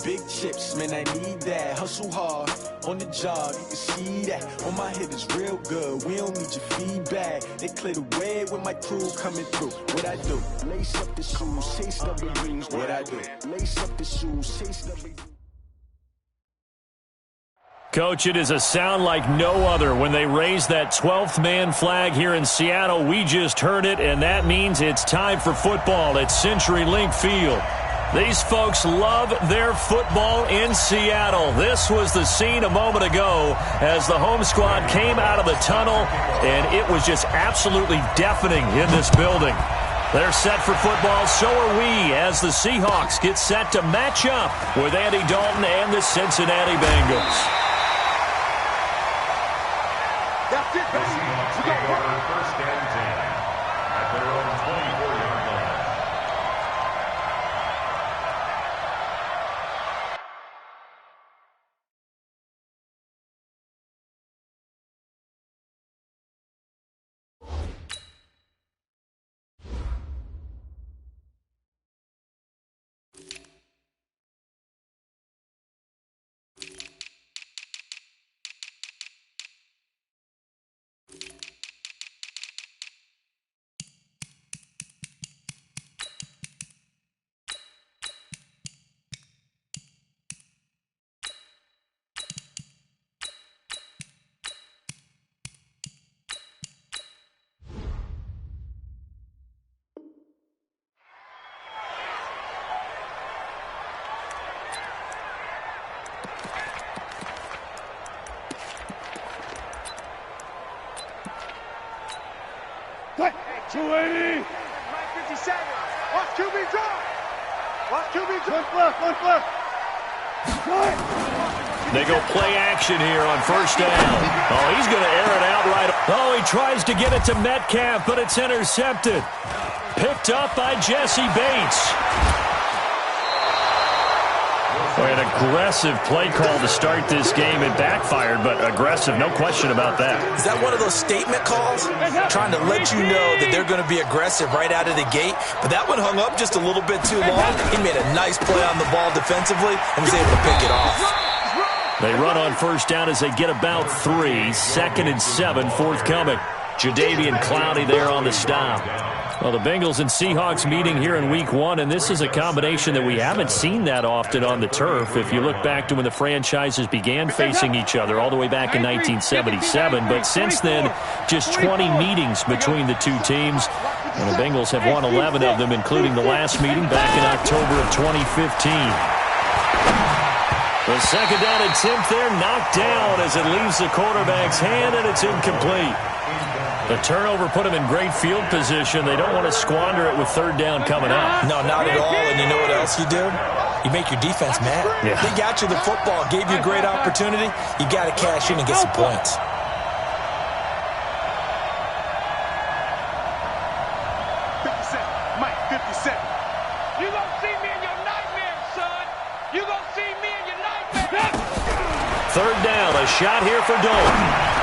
big chips, man, I need that. Hustle hard on the job, you can see that. On my hip is real good, we don't need your feedback. They clear the way with my crew coming through. What I do? Lace up the shoes, chase W's. What I do? Lace up the shoes, chase W's. Coach, it is a sound like no other when they raise that 12th man flag here in Seattle. We just heard it, and that means it's time for football at CenturyLink Field. These folks love their football in Seattle. This was the scene a moment ago as the home squad came out of the tunnel, and it was just absolutely deafening in this building. They're set for football, so are we, as the Seahawks get set to match up with Andy Dalton and the Cincinnati Bengals. That's it, baby. We got first and 10 at their own 24-yard line. Cut! 280! 57! Watch QB drop! Watch QB drop! One left! They go play action here on first down. Oh, he's going to air it out right. Oh, he tries to get it to Metcalf, but it's intercepted. Picked up by Jesse Bates. An aggressive play call to start this game. It backfired, but aggressive, no question about that. Is that one of those statement calls? Trying to let you know that they're going to be aggressive right out of the gate, but that one hung up just a little bit too long. He made a nice play on the ball defensively and was able to pick it off. They run on first down as they get about 3. 2nd and 7 forthcoming. Jadeveon Clowney there on the stop. Well, the Bengals and Seahawks meeting here in Week 1, and this is a combination that we haven't seen that often on the turf. If you look back to when the franchises began facing each other all the way back in 1977, but since then, just 20 meetings between the two teams, and the Bengals have won 11 of them, including the last meeting back in October of 2015. The second down attempt there knocked down as it leaves the quarterback's hand, and it's incomplete. The turnover put them in great field position. They don't want to squander it with third down coming up. No, not at all. And you know what else you do? You make your defense mad. Yeah. They got you the football, gave you a great opportunity. You got to cash in and get some points. Mike, 57. You gonna see me in your nightmares, son. You gonna see me in your nightmares. Third down, a shot here for Dalton.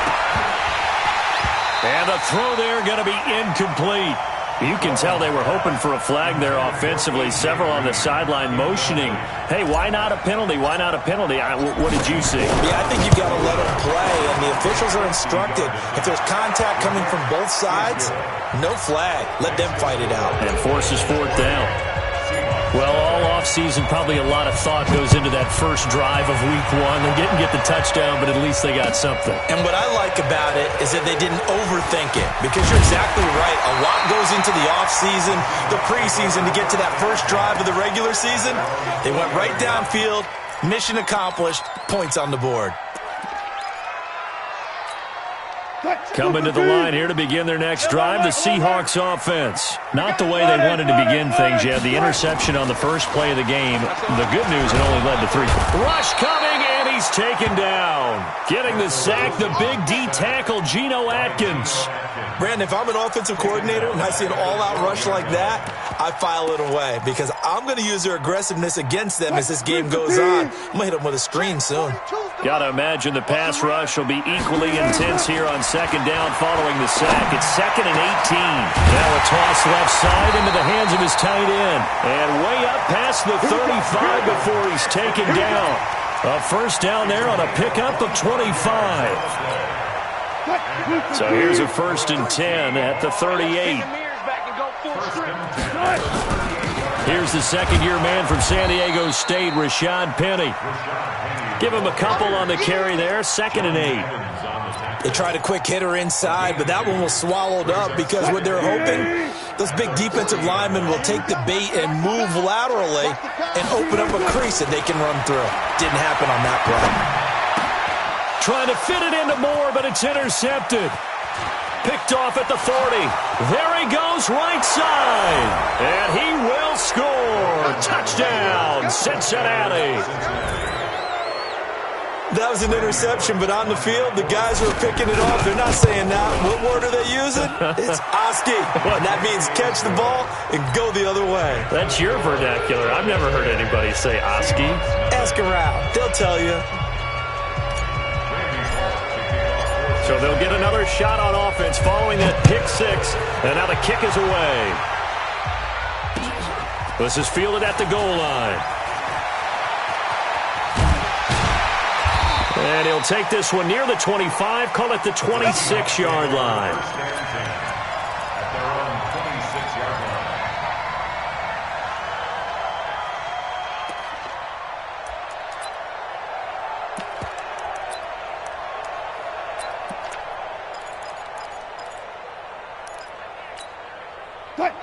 And the throw there going to be incomplete. You can tell they were hoping for a flag there offensively. Several on the sideline motioning, hey, why not a penalty? Why not a penalty? What did you see? Yeah, I think you've got to let them play, and the officials are instructed. If there's contact coming from both sides, no flag. Let them fight it out. And forces fourth down. Well, all offseason, probably a lot of thought goes into that first drive of Week 1. They didn't get the touchdown, but at least they got something. And what I like about it is that they didn't overthink it, because you're exactly right. A lot goes into the offseason, the preseason, to get to that first drive of the regular season. They went right downfield, mission accomplished, points on the board. Coming to the line here to begin their next drive, the Seahawks offense. Not the way they wanted to begin things. You had the interception on the first play of the game. The good news, it only led to 3. Rush coming, and he's taken down. Getting the sack, the big D tackle, Geno Atkins. Brandon, if I'm an offensive coordinator and I see an all-out rush like that, I file it away, because I'm going to use their aggressiveness against them as this game goes on. I'm going to hit them with a screen soon. Got to imagine the pass rush will be equally intense here on second down following the sack. It's 2nd and 18. Now a toss left side into the hands of his tight end. And way up past the 35 before he's taken down. A first down there on a pickup of 25. So here's a 1st and 10 at the 38. Here's the second-year man from San Diego State, Rashad Penny. Give him a couple on the carry there, 2nd and 8. They tried a quick hitter inside, but that one was swallowed up because what they're hoping, those big defensive linemen will take the bait and move laterally and open up a crease that they can run through. Didn't happen on that play. Trying to fit it into Moore, but it's intercepted. Picked off at the 40. There he goes, right side. And he will score. Touchdown, Cincinnati. That was an interception, but on the field, the guys who are picking it off, they're not saying that. What word are they using? It's Oski. And that means catch the ball and go the other way. That's your vernacular. I've never heard anybody say Oski. Ask around. They'll tell you. So they'll get another shot on offense following that pick six. And now the kick is away. This is fielded at the goal line. And he'll take this one near the 25, call it the 26-yard line. At their own 26-yard line.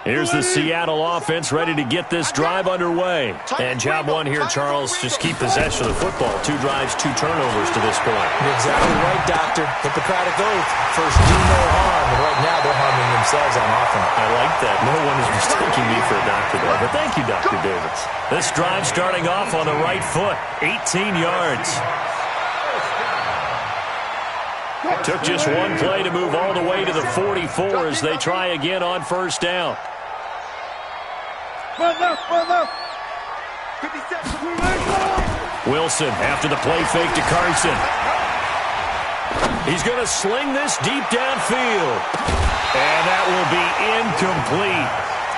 Here's the Seattle offense ready to get this drive underway. And job one here, Charles, just keep possession of the football. 2 drives, 2 turnovers to this point. You're exactly right, Doctor. Hippocratic oath. First, do no harm. And right now, they're harming themselves on offense. I like that. No one is mistaking me for a doctor there. But thank you, Dr. Davis. This drive starting off on the right foot. 18 yards. Took just one play to move all the way to the 44 as they try again on first down. Wilson after the play fake to Carson. He's going to sling this deep downfield. And that will be incomplete.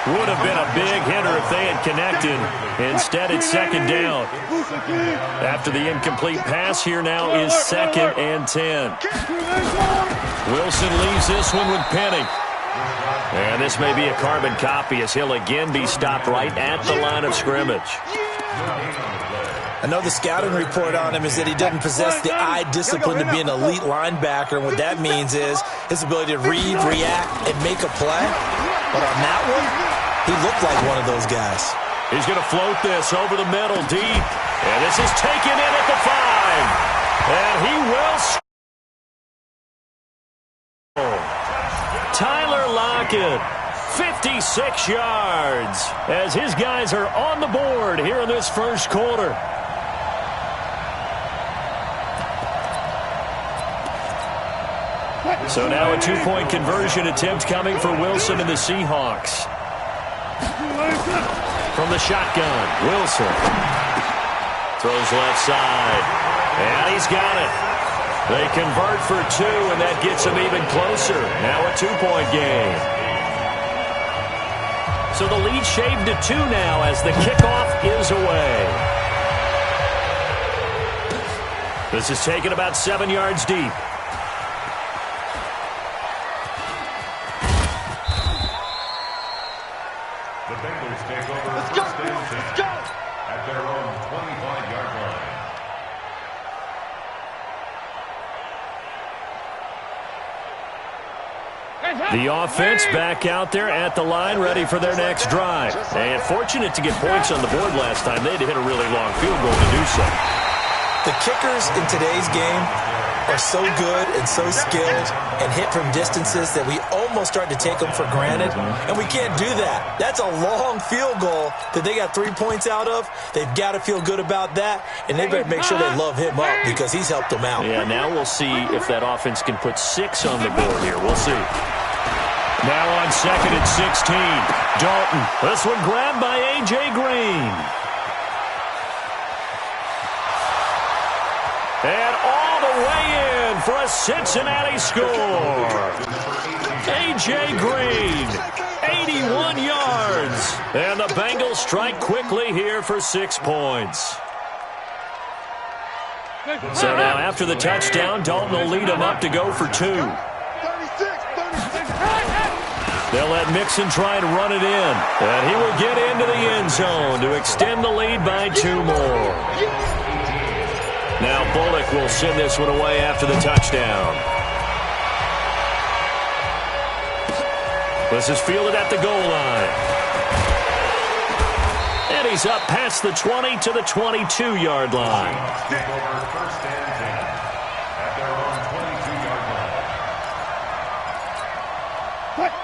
Would have been a big hitter if they had connected. Instead, it's second down. After the incomplete pass, here now is 2nd and 10. Wilson leaves this one with Penny. And this may be a carbon copy as he'll again be stopped right at the line of scrimmage. I know the scouting report on him is that he doesn't possess the eye discipline to be an elite linebacker. And what that means is his ability to read, react, and make a play. But on that one, he looked like one of those guys. He's going to float this over the middle deep. And this is taken in at the 5. And he will score. Tyler Lockett, 56 yards, as his guys are on the board here in this first quarter. So now a 2-point conversion attempt coming for Wilson and the Seahawks. From the shotgun, Wilson throws left side, and he's got it. They convert for 2, and that gets them even closer. Now a 2-point game. So the lead shaved to 2 now as the kickoff is away. This is taken about 7 yards deep. The Bengals take over first and 10 at their own 25-yard line. The offense back out there at the line, ready for their next drive. And fortunate to get points on the board last time. They had to hit a really long field goal to do so. The kickers in today's game are so good and so skilled and hit from distances that we almost start to take them for granted, and we can't do that. That's a long field goal that they got 3 points out of. They've got to feel good about that, and they better make sure they love him up because he's helped them out. Yeah, now we'll see if that offense can put 6 on the board here. We'll see. Now on 2nd and 16, Dalton. This one grabbed by A.J. Green. And for a Cincinnati score. A.J. Green, 81 yards. And the Bengals strike quickly here for 6 points. So now after the touchdown, Dalton will lead them up to go for 2. They'll let Mixon try and run it in. And he will get into the end zone to extend the lead by 2 more. Now Bullock will send this one away after the touchdown. This is fielded at the goal line. And he's up past the 20 to the 22-yard line. First and 10 at their own 22-yard line.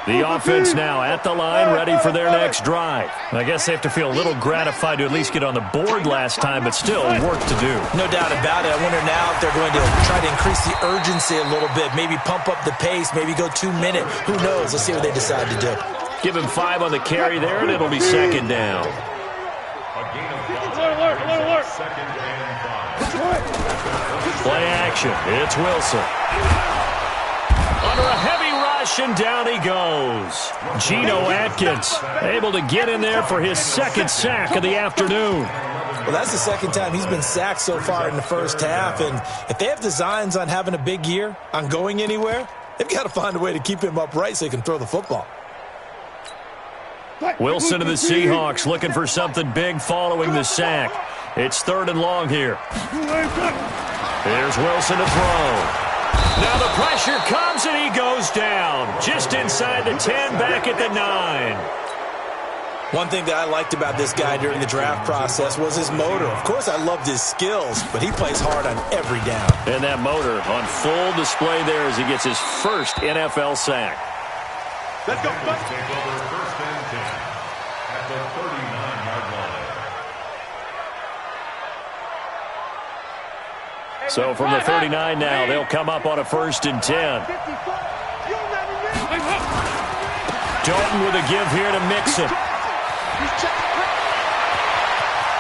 The offense now at the line, ready for their next drive. I guess they have to feel a little gratified to at least get on the board last time, but still work to do. No doubt about it. I wonder now if they're going to try to increase the urgency a little bit, maybe pump up the pace, maybe go 2-minute. Who knows? Let's see what they decide to do. Give him 5 on the carry there, and it'll be second down. A gain of 5. Second and 5. Play action. It's Wilson. Under a heavy rush, and down he goes. Geno Atkins able to get in there for his second sack of the afternoon. Well, that's the second time he's been sacked so far in the first half, and if they have designs on having a big year, on going anywhere, they've got to find a way to keep him upright so he can throw the football. Wilson and the Seahawks looking for something big following the sack. It's 3rd and long here. Here's Wilson to throw. Now the pressure comes and he goes down. Just inside the 10, back at the 9. One thing that I liked about this guy during the draft process was his motor. Of course, I loved his skills, but he plays hard on every down. And that motor on full display there as he gets his first NFL sack. Let's go. Take over first and 10 at the 39-yard line. So from the 39 now, they'll come up on a 1st and 10. Dalton with a give here to Mixon.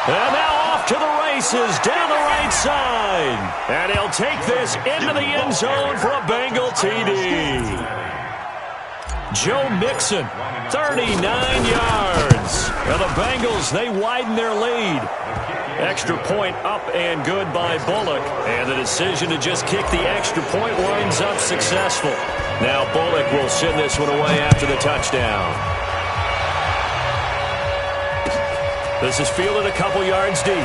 And now off to the races down the right side. And he'll take this into the end zone for a Bengal TD. Joe Mixon, 39 yards. Now the Bengals, they widen their lead. Extra point up and good by Bullock. And the decision to just kick the extra point winds up successful. Now Bullock will send this one away after the touchdown. This is fielded a couple yards deep.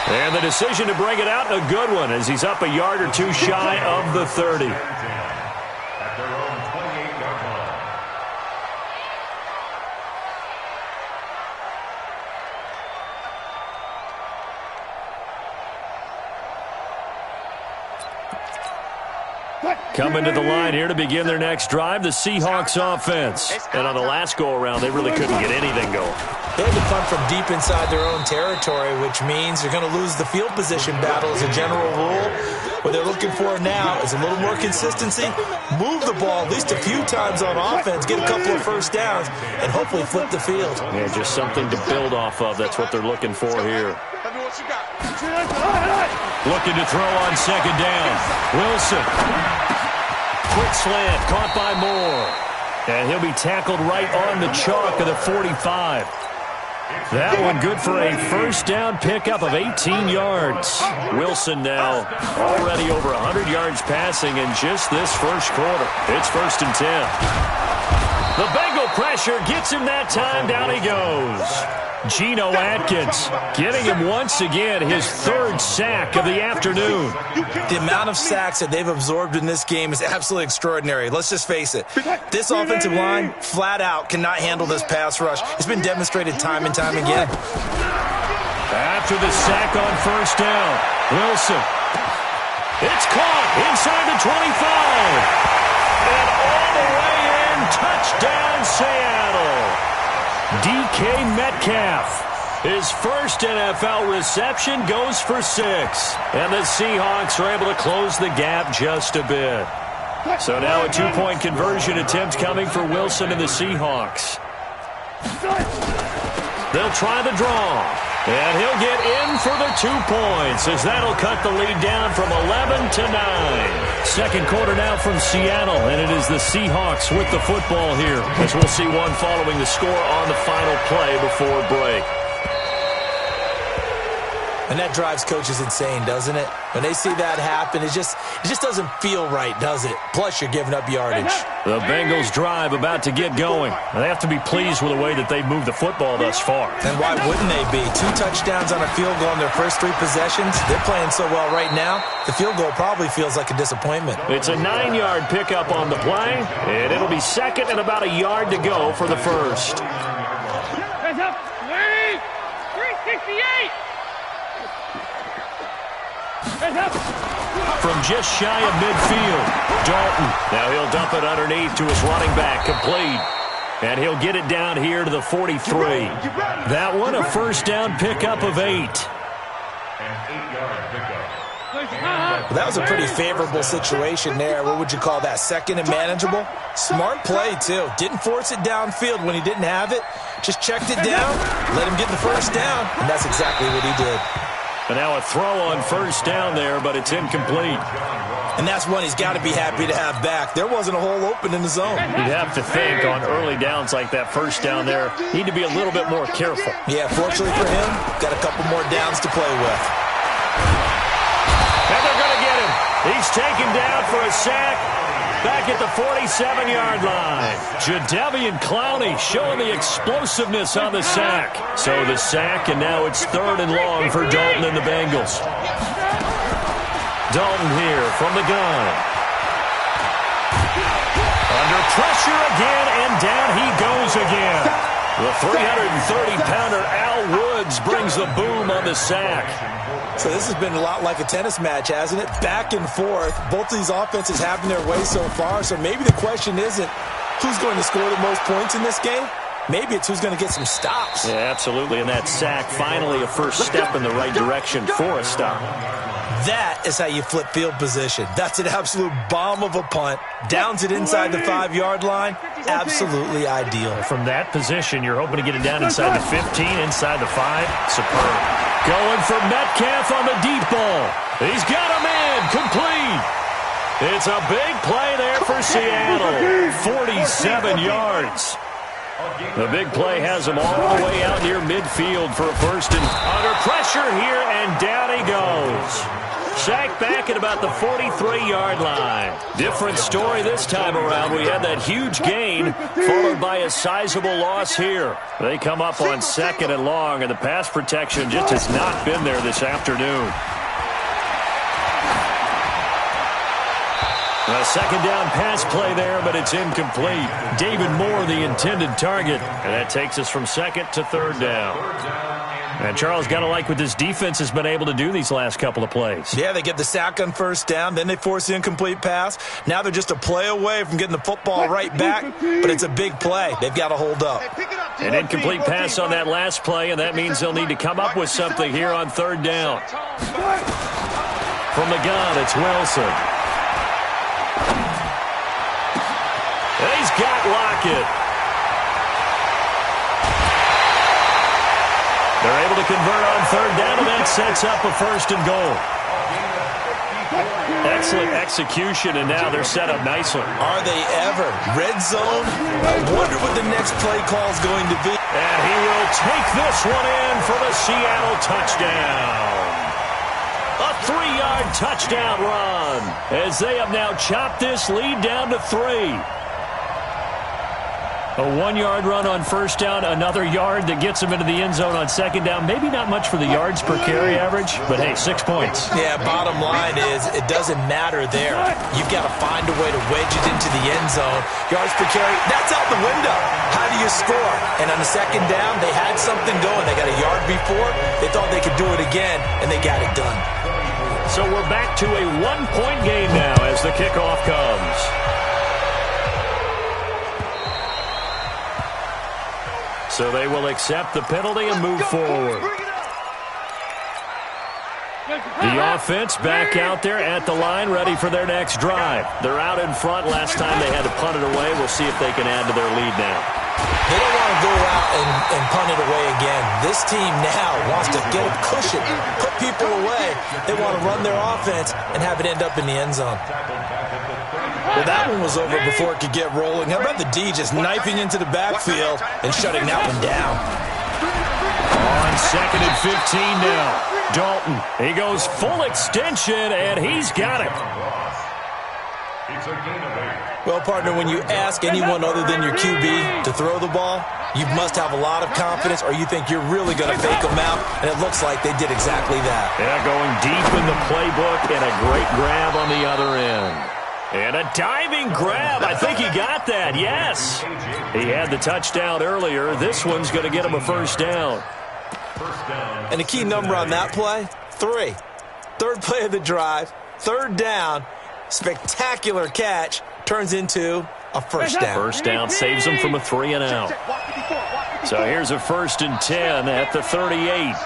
And the decision to bring it out, a good one, as he's up a yard or 2 shy of the 30. At their own 28-yard line. Coming to the line here to begin their next drive, the Seahawks offense. And on the last go-around, they really couldn't get anything going. They had to punt from deep inside their own territory, which means they're going to lose the field position battle as a general rule. What they're looking for now is a little more consistency, move the ball at least a few times on offense, get a couple of first downs, and hopefully flip the field. Yeah, just something to build off of. That's what they're looking for here. Looking to throw on second down. Wilson. Quick slant, caught by Moore. And he'll be tackled right on the chalk of the 45. That one good for a first down pickup of 18 yards. Wilson now already over 100 yards passing in just this first quarter. It's 1st and 10. The Bengal pressure gets him that time. Down he goes. Geno Atkins getting him once again his 3rd sack of the afternoon. The amount of sacks that they've absorbed in this game is absolutely extraordinary. Let's just face it. This offensive line, flat out, cannot handle this pass rush. It's been demonstrated time and time again. After the sack on first down, Wilson. It's caught inside the 25. And all the way in, touchdown Seattle. DK Metcalf, his first NFL reception, goes for 6. And the Seahawks are able to close the gap just a bit. So now a 2-point conversion attempt coming for Wilson and the Seahawks. They'll try the draw. And he'll get in for the 2 points, as that'll cut the lead down from 11 to 9. Second quarter now from Seattle, and it is the Seahawks with the football here, as we'll see one following the score on the final play before break. And that drives coaches insane, doesn't it? When they see that happen, it just doesn't feel right, does it? Plus, you're giving up yardage. The Bengals drive about to get going. They have to be pleased with the way that they've moved the football thus far. And why wouldn't they be? 2 touchdowns on a field goal in their first 3 possessions. They're playing so well right now, the field goal probably feels like a disappointment. It's a 9-yard pickup on the play, and it'll be second and about a yard to go for the first. Hands up. 368. From just shy of midfield, Dalton. Now he'll dump it underneath to his running back, complete. And he'll get it down here to the 43. That one, a first down pickup of 8. An 8-yard pickup. Well, that was a pretty favorable situation there. What would you call that? Second and manageable? Smart play, too. Didn't force it downfield when he didn't have it. Just checked it down, let him get the first down, and that's exactly what he did. And now a throw on first down there, but it's incomplete. And that's one he's got to be happy to have back. There wasn't a hole open in the zone. You'd have to think on early downs like that first down there, need to be a little bit more careful. Yeah, fortunately for him, got a couple more downs to play with. And they're going to get him. He's taken down for a sack. Back at the 47-yard line. Jadeveon Clowney showing the explosiveness on the sack. So the sack, and now it's 3rd and long for Dalton and the Bengals. Dalton here from the gun. Under pressure again, and down he goes again. The 330-pounder Al Woods brings the boom on the sack. So this has been a lot like a tennis match, hasn't it? Back and forth. Both of these offenses having their way so far. So maybe the question isn't who's going to score the most points in this game. Maybe it's who's going to get some stops. Yeah, absolutely. And that sack, finally a first step in the right direction for a stop. That is how you flip field position. That's an absolute bomb of a punt. Downs it inside the 5-yard line. Absolutely ideal. From that position, you're hoping to get it down inside the 15, inside the 5. Superb. Going for Metcalf on the deep ball. He's got a man. Complete. It's a big play there for Seattle. 47 yards. The big play has him all the way out near midfield for a first and under pressure here, and down he goes. Sacked back at about the 43-yard line. Different story this time around. We had that huge gain followed by a sizable loss here. They come up on 2nd and long, and the pass protection just has not been there this afternoon. A second down pass play there, but it's incomplete. David Moore, the intended target. And that takes us from 2nd to 3rd down. And Charles, got to like what this defense has been able to do these last couple of plays. Yeah, they get the sack on first down, then they force the incomplete pass. Now they're just a play away from getting the football right back, but it's a big play. They've got to hold up. An incomplete pass on that last play, and that means they'll need to come up with something here on 3rd down. From the gun, it's Wilson. He's got Lockett. They're able to convert on 3rd down, and that sets up a 1st and goal. Excellent execution, and now they're set up nicely. Are they ever? Red zone? I wonder what the next play call is going to be. And he will take this one in for the Seattle touchdown. A 3-yard touchdown run, as they have now chopped this lead down to 3. A 1-yard run on first down, another yard that gets them into the end zone on second down. Maybe not much for the yards per carry average, but hey, 6 points. Yeah, bottom line is it doesn't matter there. You've got to find a way to wedge it into the end zone. Yards per carry, that's out the window. How do you score? And on the second down, they had something going. They got a yard before. They thought they could do it again, and they got it done. So we're back to a 1-point game now as the kickoff comes. So they will accept the penalty and move forward. The offense back out there at the line, ready for their next drive. They're out in front. Last time they had to punt it away. We'll see if they can add to their lead now. They don't want to go out and punt it away again. This team now wants to get a cushion, put people away. They want to run their offense and have it end up in the end zone. Well, that one was over before it could get rolling. How about the D just knifing into the backfield and shutting that one down? On 2nd and 15 now. Dalton, he goes full extension, and he's got it. It's a gain of 8. Well, partner, when you ask anyone other than your QB to throw the ball, you must have a lot of confidence or you think you're really going to fake them out, and it looks like they did exactly that. Yeah, going deep in the playbook and a great grab on the other end. And a diving grab. I think he got that, yes. He had the touchdown earlier. This one's going to get him a first down. And the key number on that play, 3. Third play of the drive, 3rd down, spectacular catch, turns into a first down. First down saves him from a 3 and out. So here's a 1st and 10 at the 38.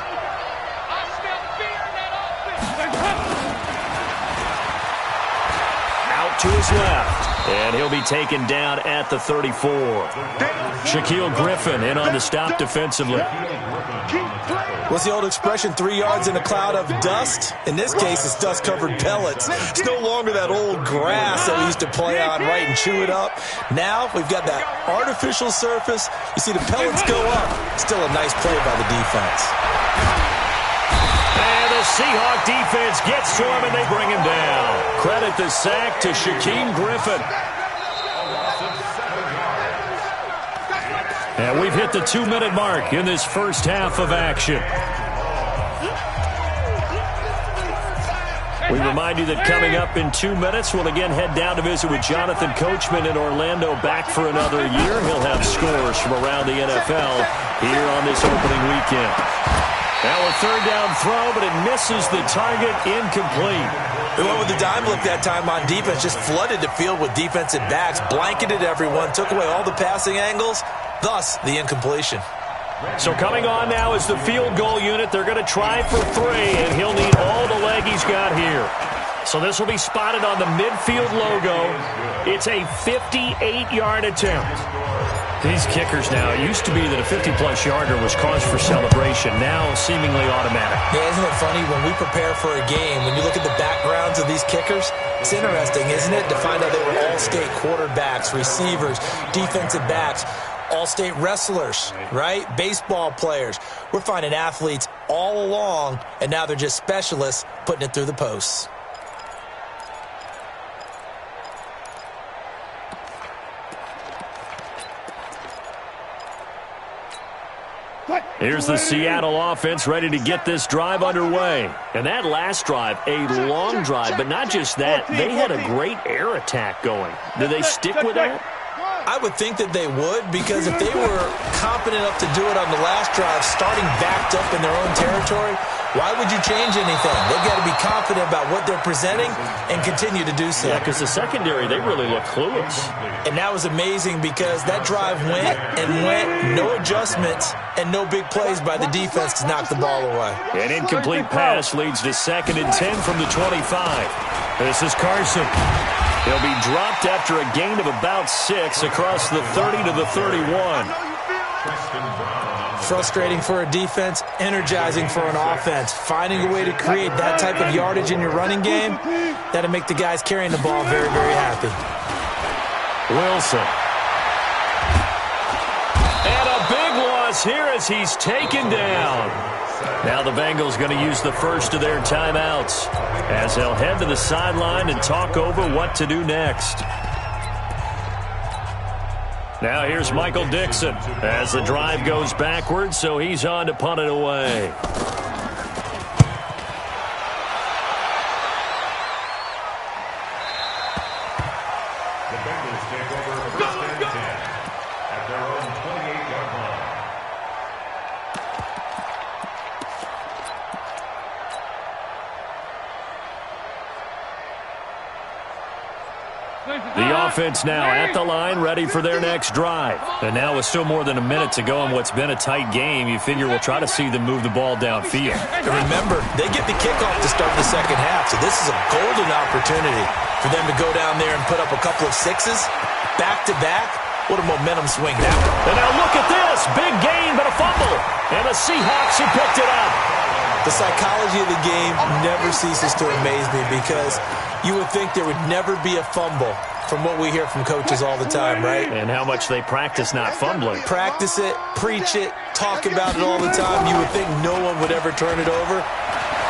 To his left, and he'll be taken down at the 34. Shaquille Griffin in on the stop defensively. What's the old expression, 3 yards in a cloud of dust? In this case, it's dust-covered pellets. It's no longer that old grass that we used to play on, right, and chew it up. Now we've got that artificial surface. You see the pellets go up. Still a nice play by the defense. The Seahawk defense gets to him, and they bring him down. Credit the sack to Shaquem Griffin. And we've hit the 2-minute mark in this first half of action. We remind you that coming up in 2 minutes, we'll again head down to visit with Jonathan Coachman in Orlando, back for another year. He'll have scores from around the NFL here on this opening weekend. Now a 3rd down throw, but it misses the target, incomplete. They went with the dime look that time on defense, just flooded the field with defensive backs, blanketed everyone, took away all the passing angles, thus the incompletion. So coming on now is the field goal unit. They're going to try for 3, and he'll need all the leg he's got here. So this will be spotted on the midfield logo. It's a 58-yard attempt. These kickers now, it used to be that a 50-plus yarder was cause for celebration, now seemingly automatic. Yeah, isn't it funny, when we prepare for a game, when you look at the backgrounds of these kickers, it's interesting, isn't it, to find out they were all-state quarterbacks, receivers, defensive backs, all-state wrestlers, right? Baseball players. We're finding athletes all along, and now they're just specialists putting it through the posts. Here's the Seattle offense ready to get this drive underway. And that last drive, a long drive, but not just that. They had a great air attack going. Do they stick with that? I would think that they would, because if they were competent enough to do it on the last drive, starting backed up in their own territory, why would you change anything? They've got to be confident about what they're presenting and continue to do so. Yeah, because the secondary, they really look clueless. And that was amazing because that drive went and went, no adjustments and no big plays by the defense to knock the ball away. An incomplete pass leads to 2nd and 10 from the 25. This is Carson. He'll be dropped after a gain of about 6 across the 30 to the 31. Frustrating for a defense, energizing for an offense. Finding a way to create that type of yardage in your running game, that'll make the guys carrying the ball very, very happy. Wilson. And a big loss here as he's taken down. Now the Bengals going to use the first of their timeouts as they'll head to the sideline and talk over what to do next. Now here's Michael Dixon as the drive goes backwards, so he's on to punt it away. The Bengals take over 1st and 10 at their own 28-yard line. The offense now at the line, ready for their next drive. And now with still more than a minute to go in what's been a tight game, you figure we'll try to see them move the ball downfield. And remember, they get the kickoff to start the second half, so this is a golden opportunity for them to go down there and put up a couple of 6s back-to-back What a momentum swing that one. And now look at this. Big gain, but a fumble. And the Seahawks have picked it up. The psychology of the game never ceases to amaze me because you would think there would never be a fumble from what we hear from coaches all the time, right? And how much they practice not fumbling. Practice it, preach it, talk about it all the time. You would think no one would ever turn it over.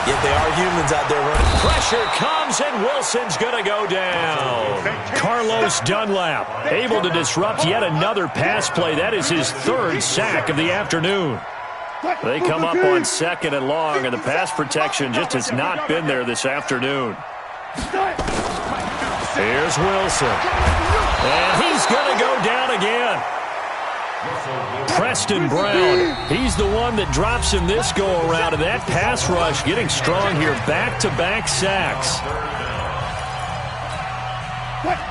Yet they are humans out there running. Pressure comes, and Wilson's going to go down. Carlos Dunlap able to disrupt yet another pass play. That is his third sack of the afternoon. They come up on 2nd and long, and the pass protection just has not been there this afternoon. Here's Wilson. And he's going to go down again. Preston Brown, he's the one that drops in this go-around, and that pass rush getting strong here. Back-to-back sacks.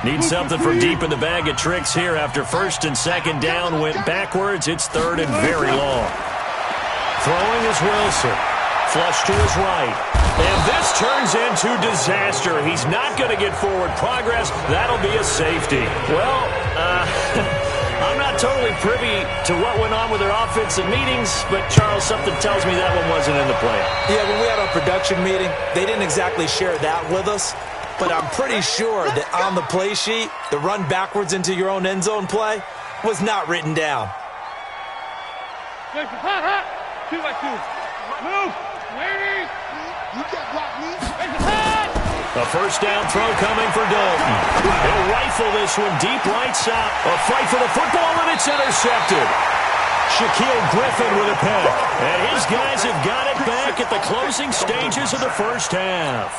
Need something from deep in the bag of tricks here after 1st and 2nd down. Went backwards. It's 3rd and very long. Throwing is Wilson. Flush to his right. And this turns into disaster. He's not going to get forward progress. That'll be a safety. Well, I'm not totally privy to what went on with their offensive meetings, but, Charles, something tells me that one wasn't in the plan. Yeah, when we had our production meeting, they didn't exactly share that with us, but I'm pretty sure that on the play sheet, the run backwards into your own end zone play was not written down. 2 by 2. Move. Ladies. You can't block me. A first down throw coming for Dalton. He'll rifle this one deep right side. A fight for the football, and it's intercepted. Shaquille Griffin with a pick. And his guys have got it back at the closing stages of the first half.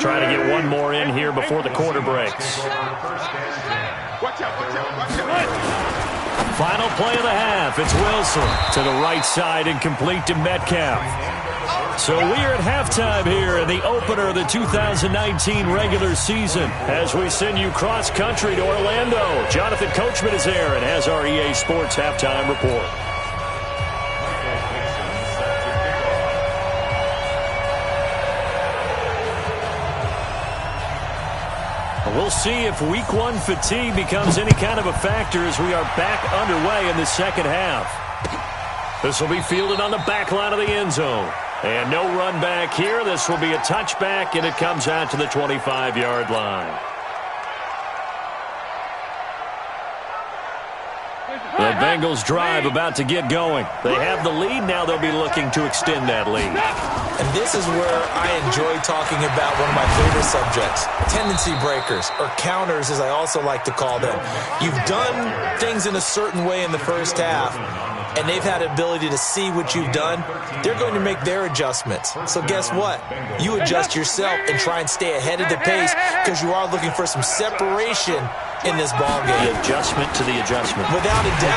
Trying to get one more in here before the quarter breaks. Watch out, watch out, watch out. Final play of the half. It's Wilson to the right side and complete to Metcalf. So we're at halftime here in the opener of the 2019 regular season as we send you cross-country to Orlando. Jonathan Coachman is there and has our EA Sports halftime report. We'll see if Week 1 fatigue becomes any kind of a factor as we are back underway in the second half. This will be fielded on the back line of the end zone. And no run back here. This will be a touchback, and it comes out to the 25-yard line. The Bengals drive about to get going. They have the lead. Now they'll be looking to extend that lead. And this is where I enjoy talking about one of my favorite subjects, tendency breakers, or counters as I also like to call them. You've done things in a certain way in the first half, and they've had an ability to see what you've done. They're going to make their adjustments. So guess what? You adjust yourself and try and stay ahead of the pace because you are looking for some separation in this ball game. The adjustment to the adjustment. Without a doubt.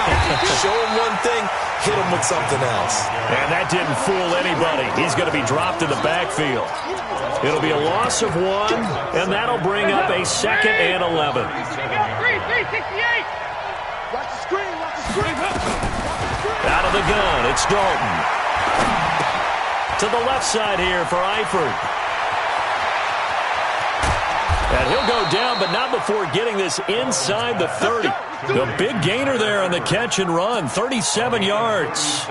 Show him one thing, hit him with something else. And that didn't fool anybody. He's going to be dropped in the backfield. It'll be a loss of 1, and that'll bring up a 2nd and 11. 368. Watch the screen, watch the screen. Out of the gun, it's Dalton. To the left side here for Eifert. And he'll go down, but not before getting this inside the 30. The big gainer there on the catch and run, 37 yards.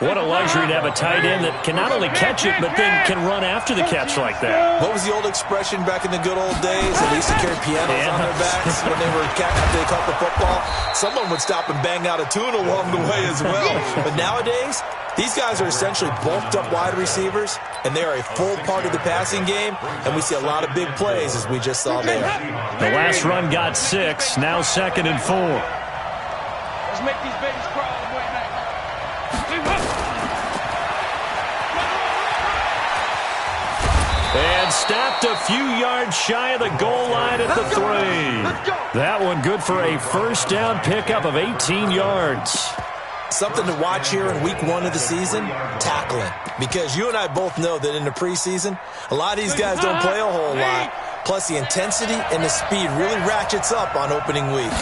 What a luxury to have a tight end that can not only catch it, but then can run after the catch like that. What was the old expression back in the good old days? They used to carry pianos on their backs when they were after they caught the football. Someone would stop and bang out a tune along the way as well. But nowadays, these guys are essentially bulked up wide receivers, and they are a full part of the passing game, and we see a lot of big plays as we just saw there. The last run got 6, now 2nd and 4. Let's make these babies crawl all the way back. And stopped a few yards shy of the goal line at the 3. That one good for a first down pickup of 18 yards. Something to watch here in week 1 of the season, tackling. Because you and I both know that in the preseason, a lot of these guys don't play a whole lot. Plus, the intensity and the speed really ratchets up on opening week.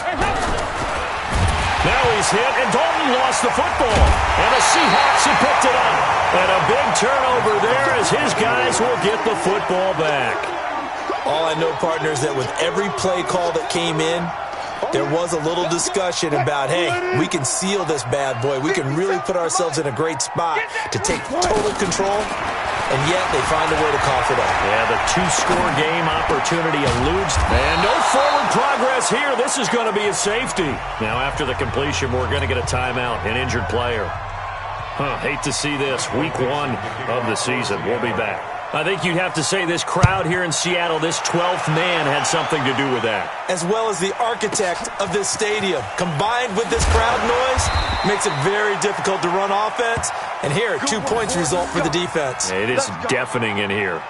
Now he's hit, and Dalton lost the football. And the Seahawks have picked it up. And a big turnover there as his guys will get the football back. All I know, partner, is that with every play call that came in, there was a little discussion about, hey, we can seal this bad boy. We can really put ourselves in a great spot to take total control, and yet they find a way to cough it up. Yeah, the two-score game opportunity eludes. And no forward progress here. This is going to be a safety. Now, after the completion, we're going to get a timeout, an injured player. Hate to see this. Week 1 of the season. We'll be back. I think you'd have to say this crowd here in Seattle, this 12th man, had something to do with that. As well as the architect of this stadium. Combined with this crowd noise, makes it very difficult to run offense. And here, 2 points result for the defense. It is deafening in here.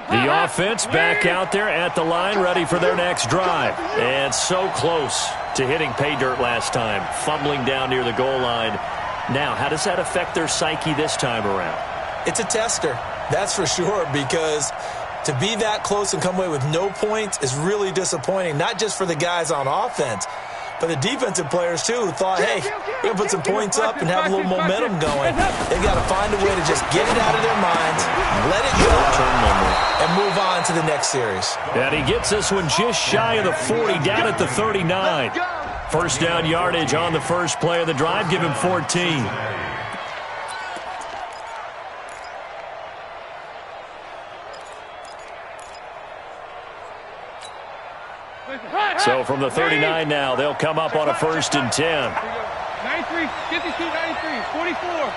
The offense back out there at the line, ready for their next drive. And so close to hitting pay dirt last time, fumbling down near the goal line. Now, how does that affect their psyche this time around? It's a tester, that's for sure, because to be that close and come away with no points is really disappointing, not just for the guys on offense, but the defensive players, too, who thought, hey, we're going to put some points up and have a little momentum going. They've got to find a way to just get it out of their minds, let it go, and move on to the next series. And he gets this one just shy of the 40, down at the 39. First down yardage on the first play of the drive. Give him 14. So from the 39 now, they'll come up on a 1st and 10. 93, 52, 93, 44,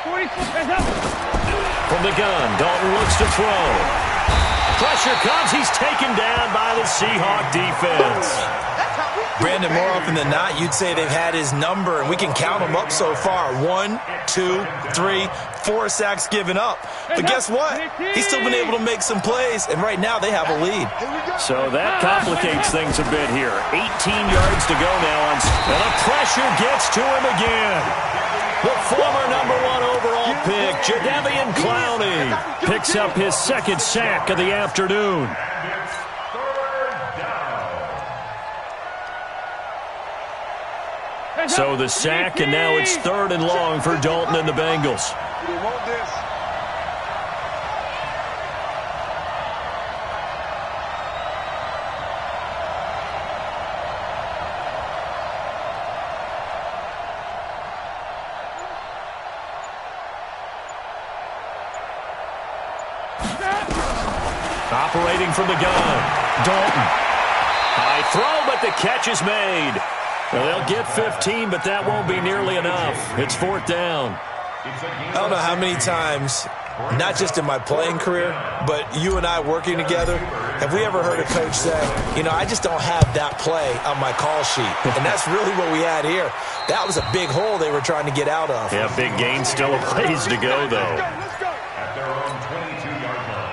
44. From the gun, Dalton looks to throw. Pressure comes. He's taken down by the Seahawk defense. Brandon, more often than not, you'd say they've had his number, and we can count them up so far. 1, 2, 3, 4 sacks given up. But guess what? He's still been able to make some plays, and right now they have a lead. So that complicates things a bit here. 18 yards to go now, and the pressure gets to him again. The former #1 overall pick, Jadeveon Clowney, picks up his 2nd sack of the afternoon. So the sack, and now it's 3rd and long for Dalton and the Bengals. Operating from the gun, Dalton. High throw, but the catch is made. Well, they'll get 15, but that won't be nearly enough. It's 4th down. I don't know how many times, not just in my playing career, but you and I working together, have we ever heard a coach say, you know, I just don't have that play on my call sheet. And that's really what we had here. That was a big hole they were trying to get out of. Yeah, big gain, still a ways to go, though. At their own 22-yard line.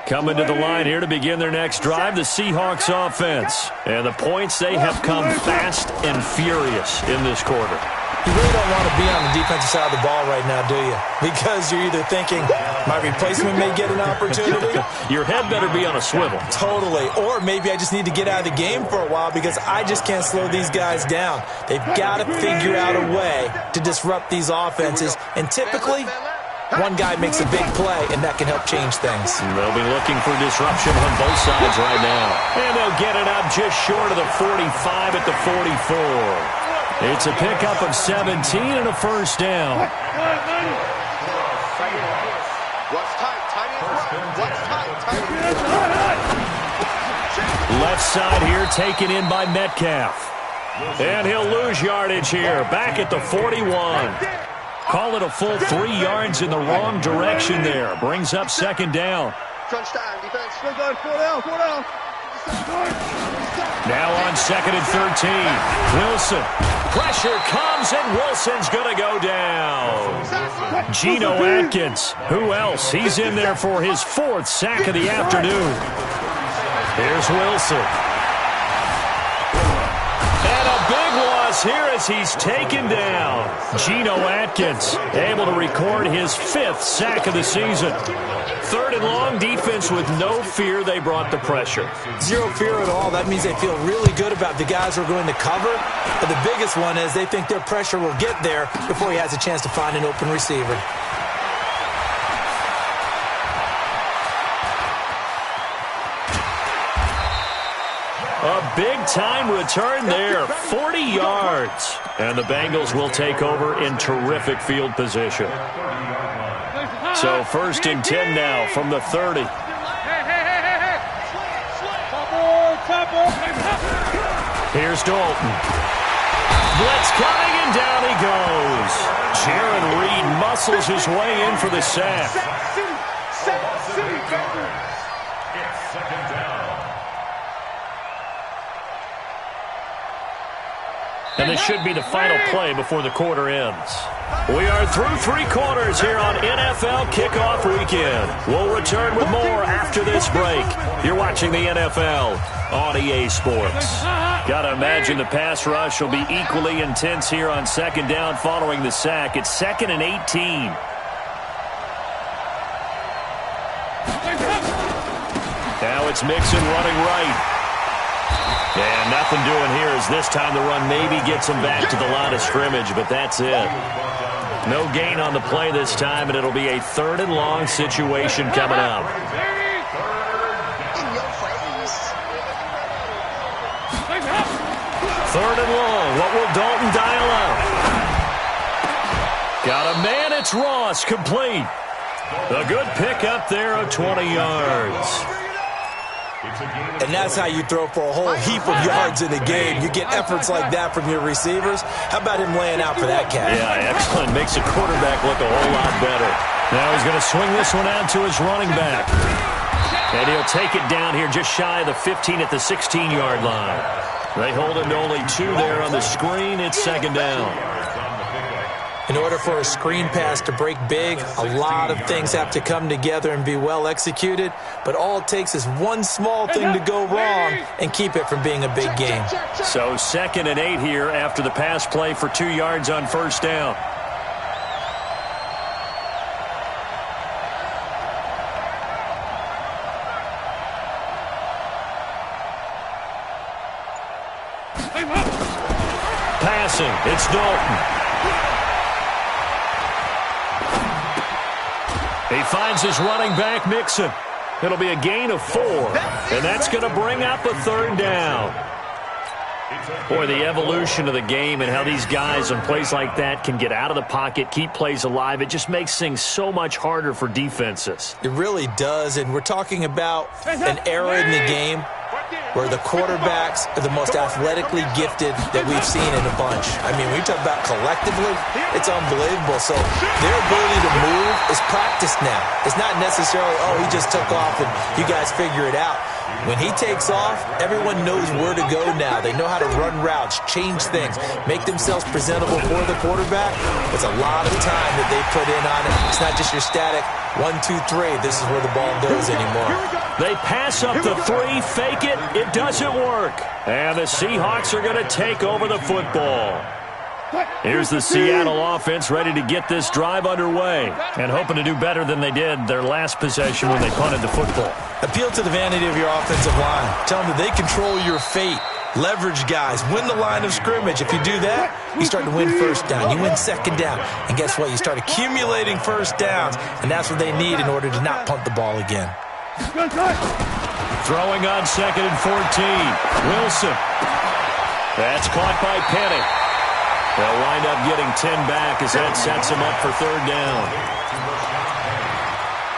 Coming to the line here to begin their next drive, the Seahawks offense. And the points, they have come fast and furious in this quarter. You really don't want to be on the defensive side of the ball right now, do you? Because you're either thinking, my replacement may get an opportunity. Your head better be on a swivel. Totally. Or maybe I just need to get out of the game for a while because I just can't slow these guys down. They've got to figure out a way to disrupt these offenses. And typically, one guy makes a big play, and that can help change things. They'll be looking for disruption on both sides right now. And they'll get it up just short of the 45 at the 44. It's a pickup of 17 and a 1st down. Left side here taken in by Metcalf. And he'll lose yardage here. Back at the 41. Call it a full 3 yards in the wrong direction there. Brings up 2nd down. Crunch time, defense. 4 down. Now on 2nd and 13. Wilson. Pressure comes, and Wilson's going to go down. Geno Atkins. Who else? He's in there for his 4th sack of the afternoon. Here's Wilson. And a big one this here as he's taken down. Geno Atkins able to record his 5th sack of the season. 3rd and long, defense with no fear. They brought the pressure. Zero fear at all. That means they feel really good about the guys who are going to cover. But the biggest one is they think their pressure will get there before he has a chance to find an open receiver. A big-time return there, 40 yards. And the Bengals will take over in terrific field position. So 1st and 10 now from the 30. Here's Dalton. Blitz coming, and down he goes. Jaron Reed muscles his way in for the sack. It's 2nd down. And this should be the final play before the quarter ends. We are through 3 quarters here on NFL Kickoff Weekend. We'll return with more after this break. You're watching the NFL on EA Sports. Gotta imagine the pass rush will be equally intense here on 2nd down following the sack. It's 2nd and 18. Now it's Mixon running right. And nothing doing here as this time the run maybe gets him back to the line of scrimmage, but that's it. No gain on the play this time, and it'll be a 3rd and long situation coming up. 3rd and long. What will Dalton dial up? Got a man. It's Ross, complete. A good pickup there of 20 yards. And that's how you throw for a whole heap of yards in a game. You get efforts like that from your receivers. How about him laying out for that catch? Yeah, excellent. Makes the quarterback look a whole lot better. Now he's going to swing this one out to his running back. And he'll take it down here just shy of the 15 at the 16-yard line. They hold him to only 2 there on the screen. It's 2nd down. In order for a screen pass to break big, a lot of things have to come together and be well executed. But all it takes is one small thing to go wrong and keep it from being a big game. So 2nd and 8 here after the pass play for 2 yards on 1st down. Passing, it's Dalton. He finds his running back, Mixon. It'll be a gain of 4, and that's going to bring up a 3rd down. Boy, the evolution of the game and how these guys on plays like that can get out of the pocket, keep plays alive, it just makes things so much harder for defenses. It really does, and we're talking about an era in the game where the quarterbacks are the most athletically gifted that we've seen in a bunch. I mean, when you talk about collectively, it's unbelievable. So their ability to move is practiced now. It's not necessarily, oh, he just took off and you guys figure it out. When he takes off, everyone knows where to go now. They know how to run routes, change things, make themselves presentable for the quarterback. It's a lot of time that they put in on it. It's not just your static 1, 2, 3. This is where the ball goes anymore. They pass up the 3, fake it. It doesn't work. And the Seahawks are going to take over the football. Here's the Seattle offense ready to get this drive underway and hoping to do better than they did their last possession when they punted the football. Appeal to the vanity of your offensive line. Tell them that they control your fate. Leverage guys. Win the line of scrimmage. If you do that, you start to win 1st down. You win 2nd down. And guess what? You start accumulating 1st downs, and that's what they need in order to not punt the ball again. Throwing on 2nd and 14. Wilson. That's caught by Penny. They'll wind up getting 10 back as that sets him up for 3rd down.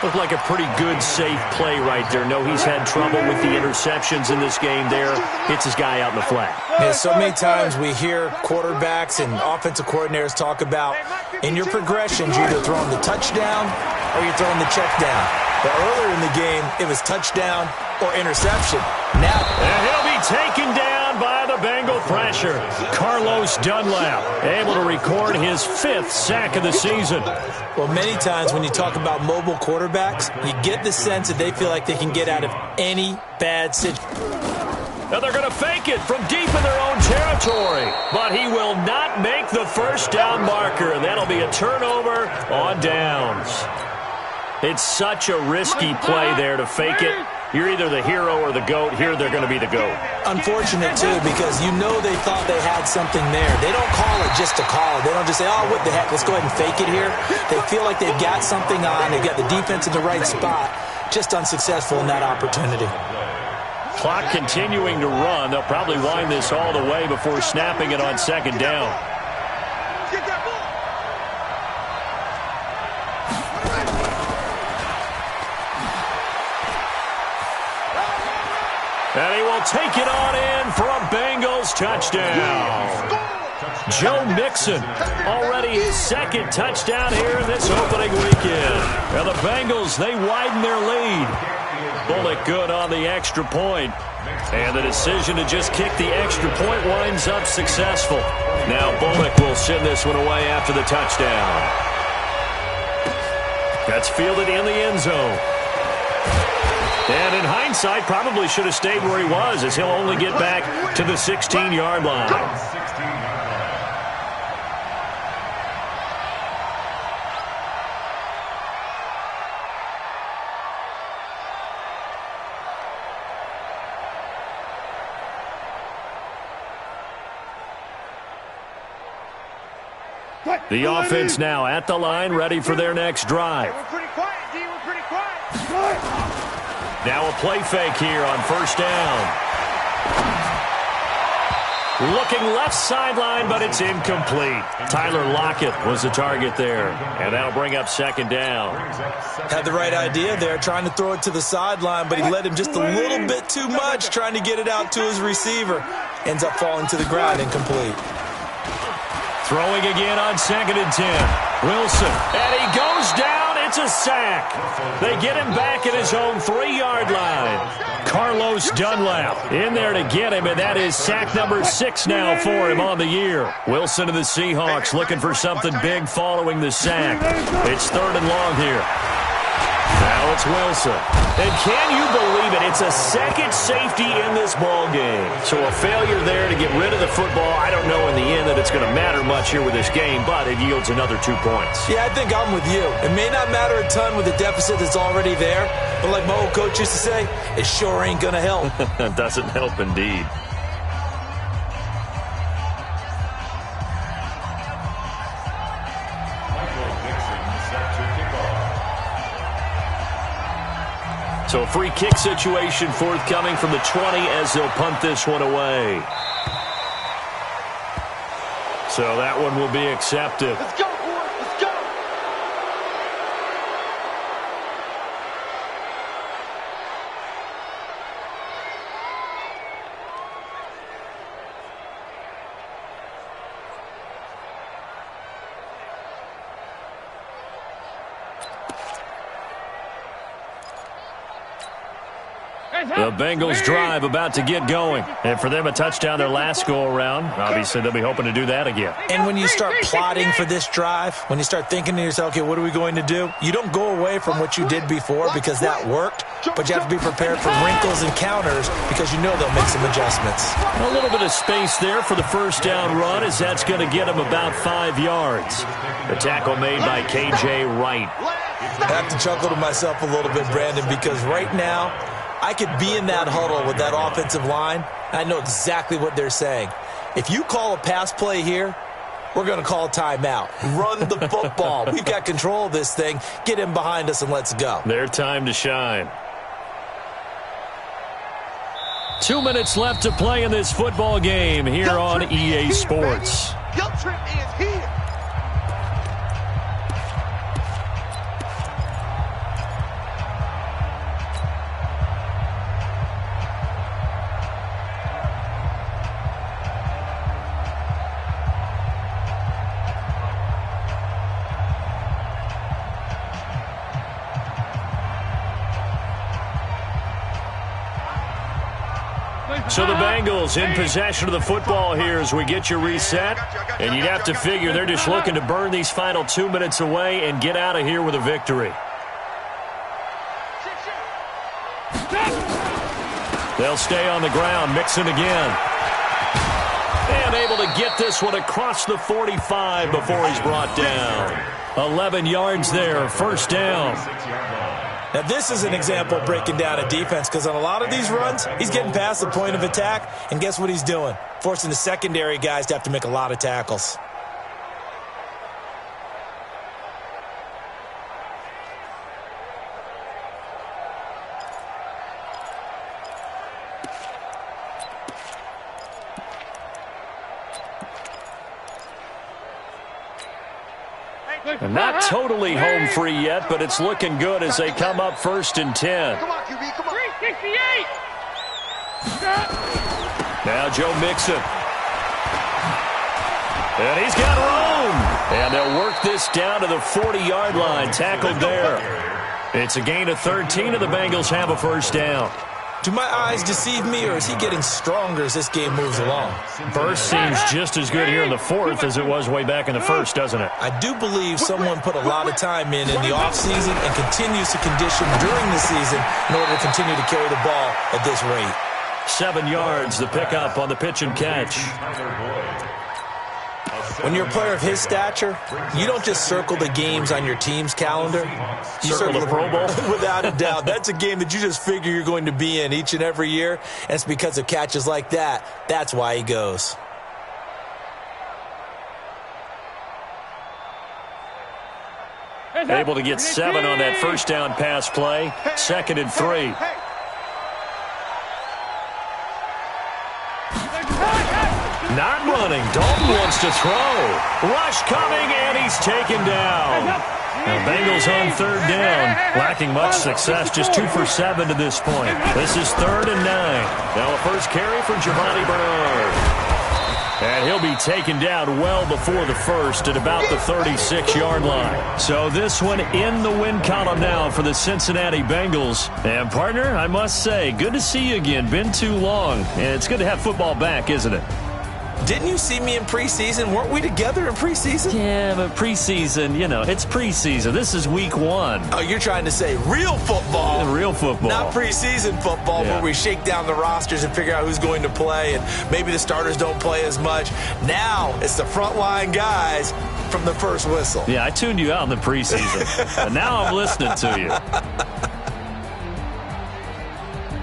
Looked like a pretty good, safe play right there. No, he's had trouble with the interceptions in this game there. Hits his guy out in the flat. Yeah, so many times we hear quarterbacks and offensive coordinators talk about in your progressions, you're either throwing the touchdown or you're throwing the check down. But earlier in the game, it was touchdown or interception. Now, and he'll be taken down by the Bengal pressure. Carlos Dunlap able to record his 5th sack of the season. Well, many times when you talk about mobile quarterbacks, you get the sense that they feel like they can get out of any bad situation. Now they're going to fake it from deep in their own territory. but he will not make the first down marker. That'll be a turnover on downs. It's such a risky play there to fake it. You're either the hero or the GOAT. Here they're going to be the GOAT. Unfortunate, too, because you know they thought they had something there. They don't call it just to call it. They don't just say, oh, what the heck, let's go ahead and fake it here. They feel like they've got something on. They've got the defense in the right spot. Just unsuccessful in that opportunity. Clock continuing to run. They'll probably wind this all the way before snapping it on second down. And he will take it on in for a Bengals touchdown. Joe Mixon, already his second touchdown here in this opening weekend. Now the Bengals, they widen their lead. Bullock good on the extra point. And the decision to just kick the extra point winds up successful. Now Bullock will send this one away after the touchdown. That's fielded in the end zone. And in hindsight, probably should have stayed where he was, as he'll only get back to the 16-yard line. The offense now at the line, ready for their next drive. We're pretty quiet, D. We're pretty quiet. Now a play fake here on first down. Looking left sideline, but it's incomplete. Tyler Lockett was the target there, and that'll bring up second down. Had the right idea there, trying to throw it to the sideline, but he led him just a little bit too much, trying to get it out to his receiver. Ends up falling to the ground, incomplete. Throwing again on 2nd and 10. Wilson, and he goes down. It's a sack. They get him back at his own 3-yard line. Carlos Dunlap in there to get him, and that is sack number 6 now for him on the year. Wilson and the Seahawks looking for something big following the sack. It's 3rd and long here. Now it's Wilson. And can you believe it? It's a second safety in this ball game. So a failure there to get rid of the football. I don't know in the end that it's going to matter much here with this game, but it yields another 2 points. Yeah, I think I'm with you. It may not matter a ton with the deficit that's already there, but like my old coach used to say, it sure ain't going to help. It doesn't help indeed. So a free kick situation forthcoming from the 20 as they'll punt this one away. So that one will be accepted. Let's go, boys. Let's go. The Bengals drive about to get going. And for them, a touchdown their last go-around. Obviously, they'll be hoping to do that again. And when you start plotting for this drive, when you start thinking to yourself, okay, what are we going to do? You don't go away from what you did before because that worked, but you have to be prepared for wrinkles and counters because you know they'll make some adjustments. A little bit of space there for the first down run as that's going to get him about 5 yards. The tackle made by K.J. Wright. I have to chuckle to myself a little bit, Brandon, because right now, I could be in that huddle with that offensive line, and I know exactly what they're saying. If you call a pass play here, we're going to call a timeout. Run the football. We've got control of this thing. Get him behind us and let's go. Their time to shine. 2 minutes left to play in this football game here on EA Sports. Your trip is here. So the Bengals in possession of the football here as we get you reset. And you'd have to figure they're just looking to burn these final 2 minutes away and get out of here with a victory. They'll stay on the ground, Mixon again. And able to get this one across the 45 before he's brought down. 11 yards there, first down. Now, this is an example of breaking down a defense because on a lot of these runs, he's getting past the point of attack, and guess what he's doing? Forcing the secondary guys to have to make a lot of tackles. And not totally home free yet, but it's looking good as they come up 1st and 10. Come on, QB, come on. 368. Now Joe Mixon. And he's got room. And they'll work this down to the 40-yard line. Tackled there. It's a gain of 13, and the Bengals have a first down. Do my eyes deceive me, or is he getting stronger as this game moves along? Burst seems just as good here in the 4th as it was way back in the 1st, doesn't it? I do believe someone put a lot of time in the offseason and continues to condition during the season in order to continue to carry the ball at this rate. 7 yards, the pickup on the pitch and catch. When you're a player of his stature, you don't just circle the games on your team's calendar. You circle the Pro Bowl? Without a doubt. That's a game that you just figure you're going to be in each and every year, and it's because of catches like that. That's why he goes. Able to get 7 on that first down pass play. 2nd and 3. Not running. Dalton wants to throw. Rush coming, and he's taken down. Now, Bengals on 3rd down. Lacking much success, just 2 for 7 to this point. This is 3rd and 9. Now a first carry for Giovanni Bernard. And he'll be taken down well before the first at about the 36-yard line. So this one in the win column now for the Cincinnati Bengals. And, partner, I must say, good to see you again. Been too long. And it's good to have football back, isn't it? Didn't you see me in preseason? Weren't we together in preseason? Yeah, but preseason, you know, it's preseason. This is week 1. Oh, you're trying to say real football. Real football. Not preseason football where we shake down the rosters and figure out who's going to play, and maybe the starters don't play as much. Now it's the frontline guys from the first whistle. Yeah, I tuned you out in the preseason, and now I'm listening to you.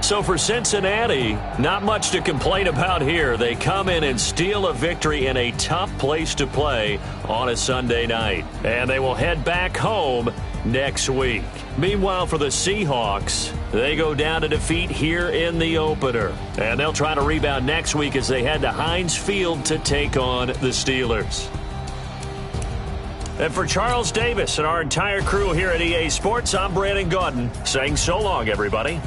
So for Cincinnati, not much to complain about here. They come in and steal a victory in a tough place to play on a Sunday night. And they will head back home next week. Meanwhile, for the Seahawks, they go down to defeat here in the opener. And they'll try to rebound next week as they head to Heinz Field to take on the Steelers. And for Charles Davis and our entire crew here at EA Sports, I'm Brandon Gaudin saying so long, everybody.